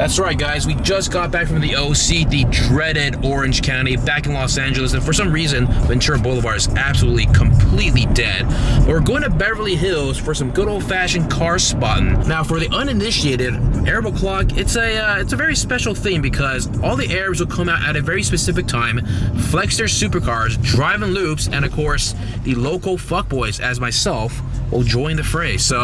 That's right, guys. We just got back from the OC, the dreaded Orange County, back in Los Angeles, and for some reason, Ventura Boulevard is absolutely, completely dead. But we're going to Beverly Hills for some good old-fashioned car spotting. Now, for the uninitiated, Arab o'clock, it's a very special thing because all the Arabs will come out at a very specific time, flex their supercars, drive in loops, and of course, the local fuckboys, as myself, will join the fray. So,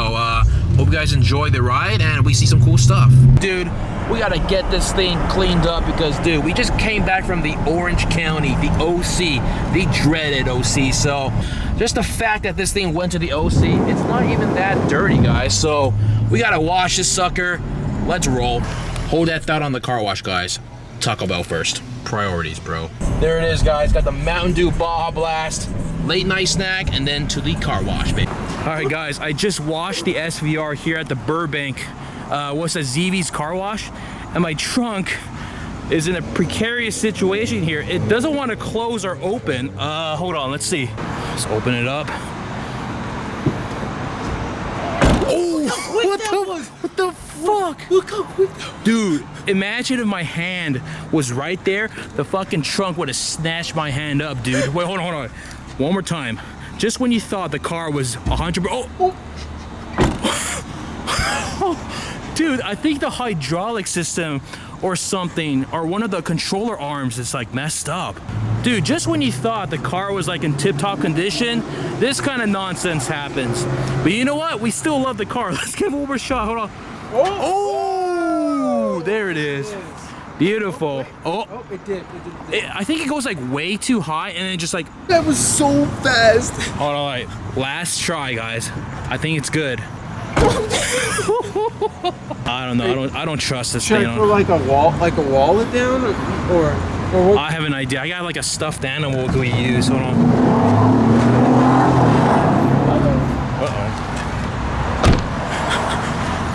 hope you guys enjoy the ride and we see some cool stuff. Dude, we gotta get this thing cleaned up because, dude, we just came back from the Orange County, the OC, the dreaded OC. So, just the fact that this thing went to the OC, it's not even that dirty, guys. So, we gotta wash this sucker. Let's roll. Hold that thought on the car wash, guys. Taco Bell first. Priorities, bro. There it is, guys. Got the Mountain Dew Baja Blast, late night snack, and then to the car wash, baby. All right, guys, I just washed the SVR here at the Burbank, what's that, ZV's car wash, and my trunk is in a precarious situation here. It doesn't want to close or open. Hold on, let's see. Let's open it up. Oh, what the fuck? Look how quick. Dude, imagine if my hand was right there, the fucking trunk would have snatched my hand up, dude. Wait, hold on. One more time. Just when you thought the car was 100%. Oh. Dude, I think the hydraulic system or something, or one of the controller arms is like messed up. Dude, just when you thought the car was like in tip-top condition, this kind of nonsense happens. But you know what? We still love the car. Let's give it one more shot. Hold on. Oh, there it is. Beautiful. Oh, it did. I think it goes like way too high and then just like. That was so fast. Hold on, wait. Last try, guys. I think it's good. I don't know. I don't trust this thing. Should I put like a wallet down, or what? I have an idea. I got like a stuffed animal. What can we use? Hold on.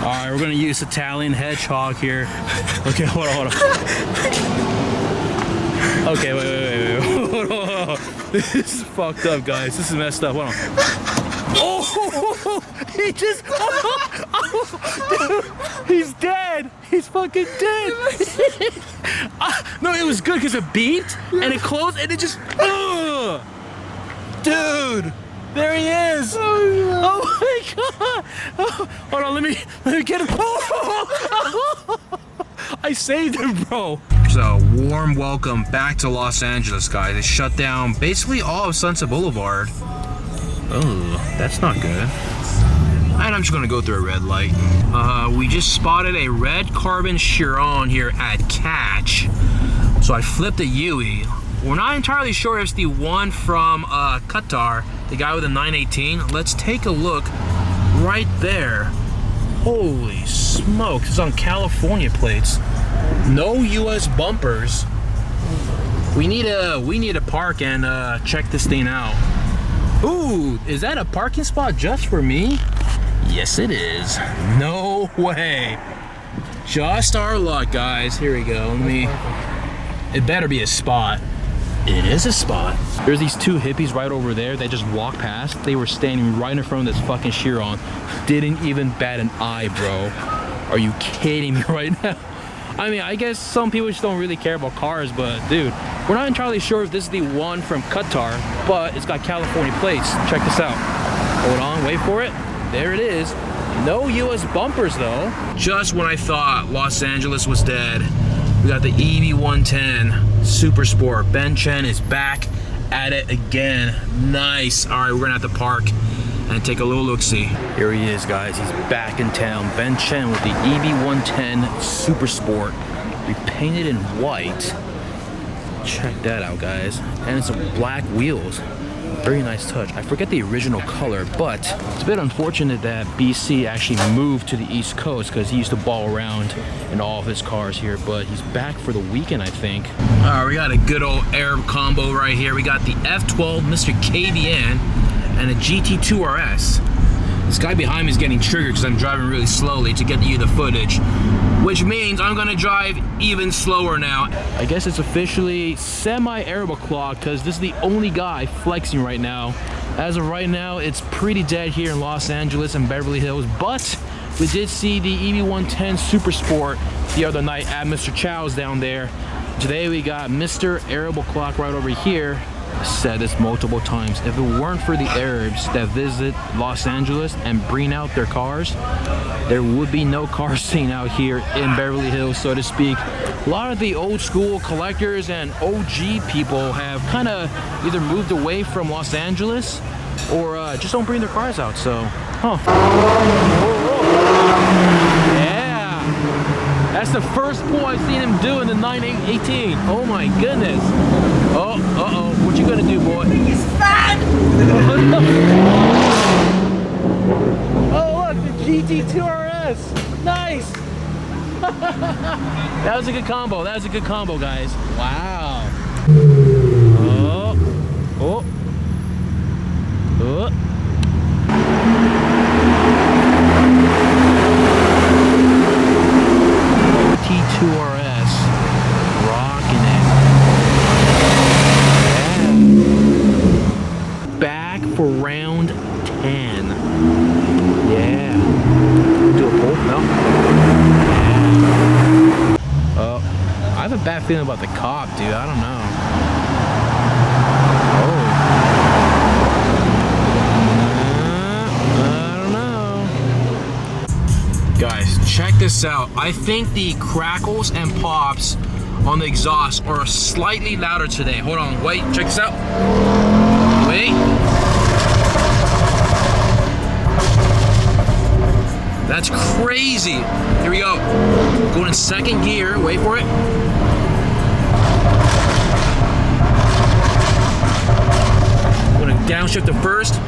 All right, we're gonna use Italian hedgehog here. Okay, hold on. Okay, wait. Hold on. This is fucked up, guys. This is messed up. Hold on. Oh, he just. Dude, he's dead. He's fucking dead. No, it was good because it beeped and it closed and it just. Dude. There he is! Oh my god! Oh, hold on, let me get him. Oh, I saved him, bro. So, warm welcome back to Los Angeles, guys. They shut down basically all of Sunset Boulevard. Oh, that's not good. And I'm just gonna go through a red light. We just spotted a red carbon Chiron here at Catch. So I flipped a Yui. We're not entirely sure if it's the one from Qatar, the guy with the 918. Let's take a look right there. Holy smokes, it's on California plates. No US bumpers. We need to park and check this thing out. Ooh, is that a parking spot just for me? Yes, it is. No way. Just our luck, guys. Here we go. It better be a spot. It is a spot. There's these two hippies right over there that just walked past. They were standing right in front of this fucking Chiron. Didn't even bat an eye, bro. Are you kidding me right now? I mean, I guess some people just don't really care about cars, but dude, we're not entirely sure if this is the one from Qatar, but it's got California plates. Check this out. Hold on, wait for it. There it is. No US bumpers though. Just when I thought Los Angeles was dead, we got the EV110 Super Sport. Ben Chen is back at it again. Nice. All right, we're gonna have to park and take a little look-see. Here he is, guys. He's back in town. Ben Chen with the EV110 Super Sport, repainted in white. Check that out, guys. And it's black wheels. Very nice touch. I forget the original color, but it's a bit unfortunate that BC actually moved to the East Coast because he used to ball around in all of his cars here, but he's back for the weekend, I think. All right, we got a good old Arab combo right here. We got the F12 Mr. KBN and a GT2 RS. This guy behind me is getting triggered because I'm driving really slowly to get you the footage, which means I'm gonna drive even slower now. I guess it's officially semi-Arab o'clock because this is the only guy flexing right now. As of right now, it's pretty dead here in Los Angeles and Beverly Hills, but We did see the EV110 Super Sport the other night at Mr. Chow's down there. Today we got Mr. Arable Clock right over here. I said this multiple times. If it weren't for the Arabs that visit Los Angeles and bring out their cars, there would be no car scene out here in Beverly Hills, so to speak. A lot of the old school collectors and OG people have kind of either moved away from Los Angeles or just don't bring their cars out, so, Yeah! That's the first pull I've seen him do in the 918. Oh my goodness. Oh, uh-oh. What you gonna do, boy? He's fat! Oh, look, the GT2 RS. Nice! That was a good combo. That was a good combo, guys. Wow. Oh. Oh. Oh. T2RS. Rocking it. Yeah. Back for round 10. Yeah. Do a pull? No? Yeah. Oh. I have a bad feeling about the cop, dude. I don't know. Guys, check this out. I think the crackles and pops on the exhaust are slightly louder today. Hold on, wait, check this out. Wait. That's crazy. Here we go. Going in second gear, wait for it. Gonna downshift to first.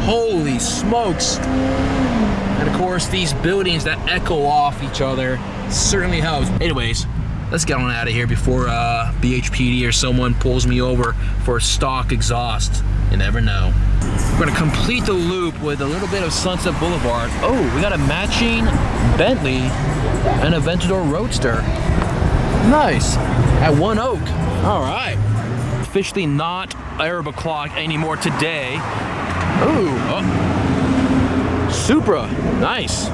Holy smokes. And of course, these buildings that echo off each other certainly helps. Anyways, let's get on out of here before BHPD or someone pulls me over for stock exhaust. You never know. We're gonna complete the loop with a little bit of Sunset Boulevard. Oh, we got a matching Bentley and a Aventador Roadster. Nice. At One Oak. All right. Officially not Arab Clock anymore today. Ooh, oh. Supra, nice.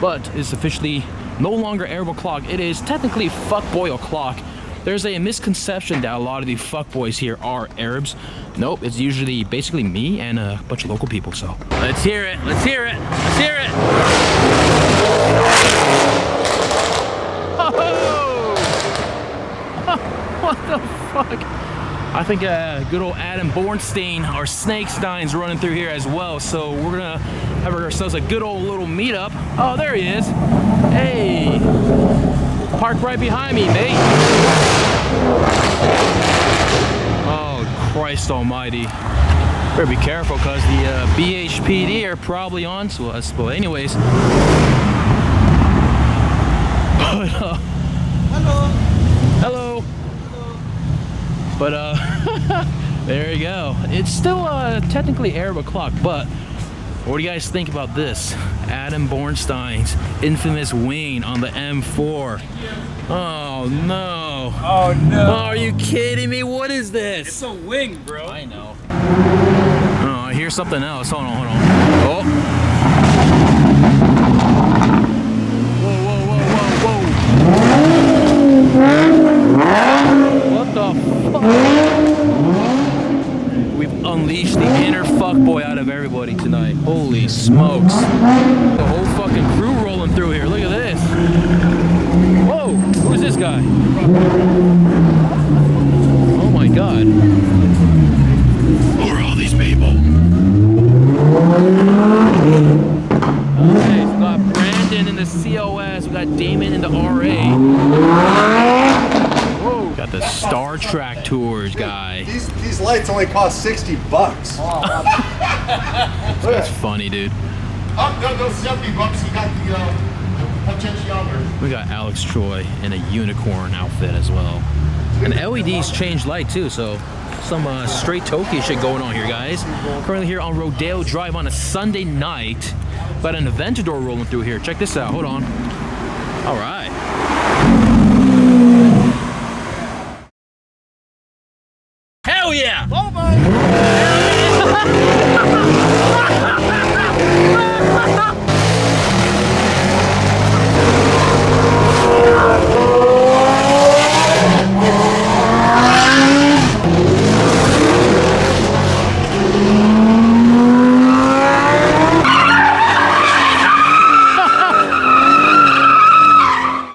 But it's officially no longer Arable Clock. It is technically Fuckboy O'Clock. There's a misconception that a lot of the fuckboys here are Arabs. Nope, it's usually basically me and a bunch of local people, so. Let's hear it, let's hear it, let's hear it. Oh! What the fuck? I think good old Adam Bornstein, our Snake Stein's running through here as well. So we're gonna have ourselves a good old little meetup. Oh, there he is. Hey, park right behind me, mate. Oh, Christ almighty. Better be careful because the BHPD are probably onto us. But anyways. But, Hello. Hello. But there you go. It's still technically Arab Clock, but what do you guys think about this? Adam Bornstein's infamous wing on the M4. Oh no. Oh no. Oh, are you kidding me? What is this? It's a wing, bro. I know. Oh, I hear something else. Hold on, hold on. Oh. Whoa, whoa, whoa, whoa, whoa. What the fuck? We've unleashed the inner fuckboy out of everybody tonight. Holy smokes. The whole fucking crew rolling through here. Look at this. Whoa, who's this guy? Oh my god. Who are all these people? Okay, so we got Brandon in the COS. We got Damon in the RA. Whoa. Got the Star Trek Tours guy. These lights only cost $60. That's funny, dude. Oh, no, $70. You got the potentiometer. We got Alex Troy in a unicorn outfit as well. And LEDs change light too, so some straight Tokyo shit going on here, guys. Currently here on Rodeo Drive on a Sunday night. Got an Aventador rolling through here. Check this out. Hold on. All right.